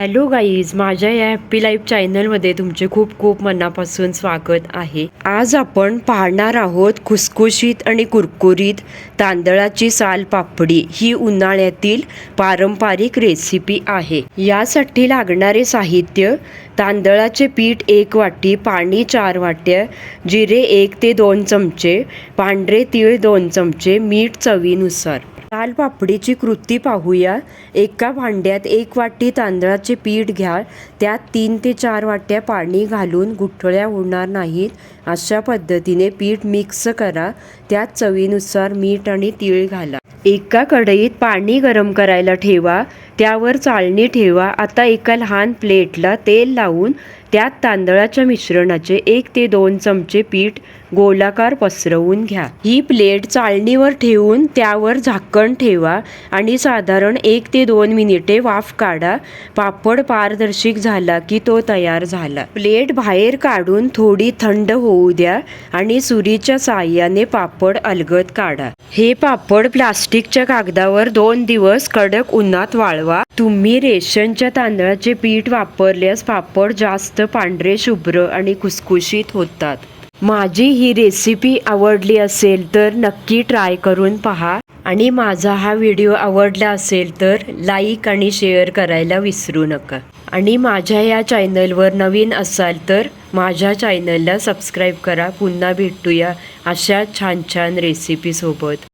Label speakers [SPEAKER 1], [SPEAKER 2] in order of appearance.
[SPEAKER 1] Hello guys, माझ्या या happy life चॅनलमध्ये तुमचे खूप खूप मनापासून स्वागत आहे। आज आपण पाहणार आहोत खुसखुशीत आणि कुरकुरीत तांदळाची साल पापडी। ही उन्हाळ्यातील पारंपरिक रेसिपी आहे। यासाठी लागणारे साहित्य: तांदळाचे पीठ 1 वाटी, पाणी 4 वाट्या, जिरे 1 ते 2 चमचे, पांढरे तीळ 2 चमचे, मीठ चवीनुसार। साल पापडीची कृती पाहूया। एका भांड्यात 1 वाटी तांदळाचे पीठ घ्या। त्यात 3 ते 4 वाट्या पाणी घालून गुठळ्या होणार नाहीत अशा पद्धतीने पीठ मिक्स करा। त्यात चवीनुसार मीठ आणि तीळ घाला। एका कढईत पाणी गरम करायला ठेवा। त्यावर चाळणी ठेवा। आता एका लहान प्लेटला तेल लावून त्यात तांदळाच्या मिश्रणाचे 1 ते 2 चमचे पीठ गोलाकार पसरवून घ्या। ही प्लेट चाळणीवर ठेवून त्यावर झाकण ठेवा आणि साधारण 1 ते 2 मिनिटे वाफ काढा। पापड पारदर्शक झाला की तो तयार झाला। प्लेट बाहेर काढून थोडी थंड होऊ द्या आणि सुरीच्या साहाय्याने पापड अलगद काढा। हे पापड प्लास्टिकच्या कागदावर 2 दिवस कडक उन्हात वाळवा। तुम्ही रेशनच्या तांदळाचे पीठ वापरल्यास पापड जास्त पांढरे, शुभ्र आणि खुसखुशीत होतात। माझी ही रेसिपी आवडली असेल तर नक्की ट्राय करून पहा आणि माझा हा व्हिडिओ आवडला असेल तर लाईक आणि शेअर करायला विसरू नका। आणि माझ्या या चॅनलवर नवीन असाल तर माझ्या चॅनलला सबस्क्राईब करा। पुन्हा भेटूया अशा छान छान रेसिपी सोबत।